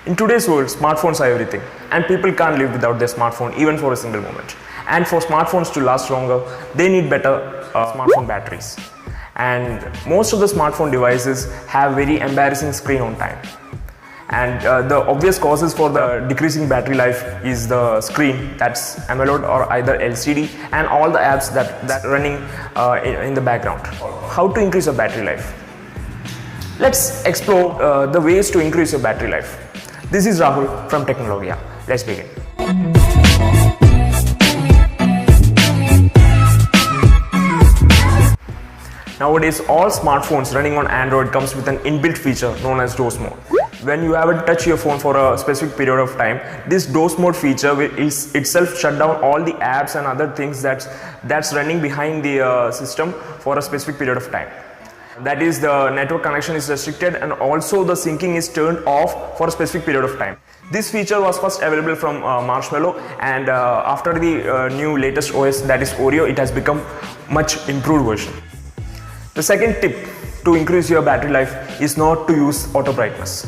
In today's world, smartphones are everything, and people can't live without their smartphone even for a single moment. And for smartphones to last longer, they need better smartphone batteries. And most of the smartphone devices have very embarrassing screen on time. And the obvious causes for the decreasing battery life is the screen, that's AMOLED or either LCD, and all the apps that running in the background. How to increase your battery life? Let's explore the ways to increase your battery life. This is Rahul from Technologia. Let's begin. Nowadays, all smartphones running on Android comes with an inbuilt feature known as Doze Mode. When you haven't touched your phone for a specific period of time, this Doze Mode feature will itself shut down all the apps and other things that's running behind the system for a specific period of time. That is, the network connection is restricted and also the syncing is turned off for a specific period of time. This feature was first available from Marshmallow, and after the new latest OS, that is Oreo, it has become much improved version. The second tip to increase your battery life is not to use auto brightness.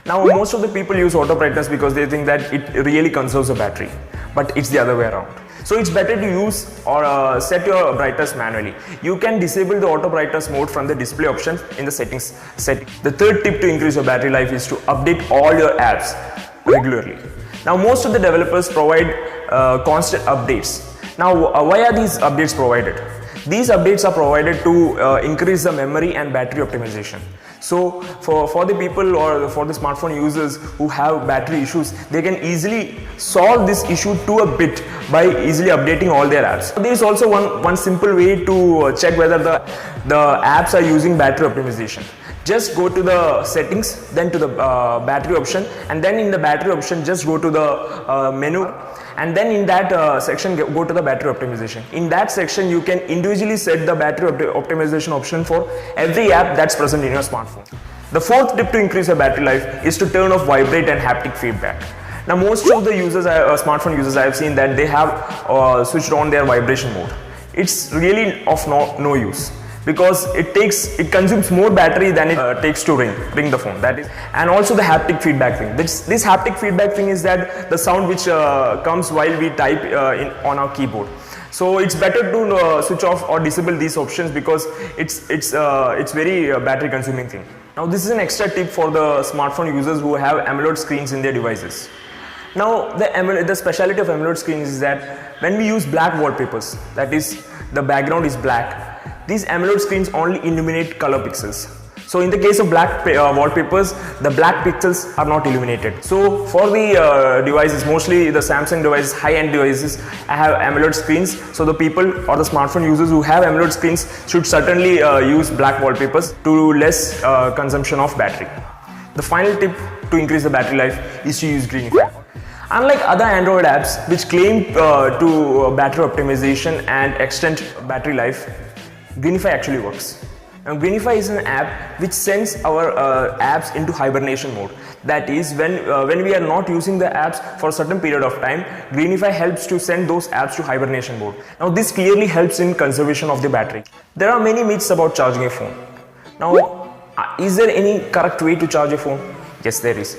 Now, most of the people use auto brightness because they think that it really conserves the battery, but it's the other way around. So it's better to use or set your brightness manually. You can disable the auto brightness mode from the display option in the settings setting. The third tip to increase your battery life is to update all your apps regularly. Now, most of the developers provide constant updates. Now, why are these updates provided? These updates are provided to increase the memory and battery optimization. So for the people or for the smartphone users who have battery issues, they can easily solve this issue to a bit by easily updating all their apps. There is also one simple way to check whether the apps are using battery optimization. Just go to the settings, then to the battery option, and then in the battery option just go to the menu, and then in that section go to the battery optimization. In that section you can individually set the battery optimization option for every app that's present in your smartphone. The fourth tip to increase your battery life is to turn off vibrate and haptic feedback. Now, most of the users, smartphone users, I have seen that they have switched on their vibration mode. It's really of no use, because it consumes more battery than it takes to ring the phone. That is, and also the haptic feedback thing. This haptic feedback thing is that the sound which comes while we type on our keyboard. So it's better to switch off or disable these options because it's very battery consuming thing. Now, this is an extra tip for the smartphone users who have AMOLED screens in their devices. Now, the speciality of AMOLED screens is that when we use black wallpapers, that is, the background is black, these AMOLED screens only illuminate color pixels. So in the case of black wallpapers, the black pixels are not illuminated. So for the devices, mostly the Samsung devices, high-end devices, have AMOLED screens. So the people or the smartphone users who have AMOLED screens should certainly use black wallpapers to less consumption of battery. The final tip to increase the battery life is to use Greenify. Unlike other Android apps which claim to battery optimization and extend battery life, Greenify actually works. Now, Greenify is an app which sends our apps into hibernation mode. That is, when we are not using the apps for a certain period of time, Greenify helps to send those apps to hibernation mode. Now, this clearly helps in conservation of the battery. There are many myths about charging a phone. Now, is there any correct way to charge a phone? Yes, there is.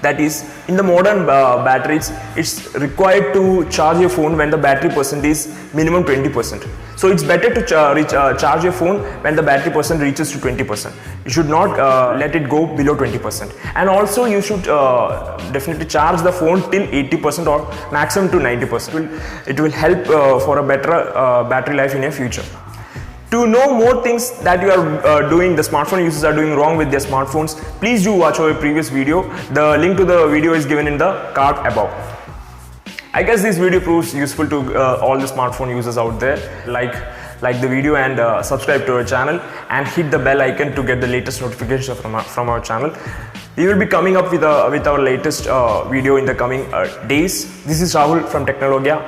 That is, in the modern batteries, it's required to charge your phone when the battery percent is minimum 20%. So it's better to charge your phone when the battery percent reaches to 20%. You should not let it go below 20%. And also you should definitely charge the phone till 80% or maximum to 90%. It will help for a better battery life in the future. To know more things that you are the smartphone users are doing wrong with their smartphones, please do watch our previous video. The link to the video is given in the card above. I guess this video proves useful to all the smartphone users out there. Like the video and subscribe to our channel and hit the bell icon to get the latest notifications from our channel. We will be coming up with our latest video in the coming days. This is Rahul from Technologia.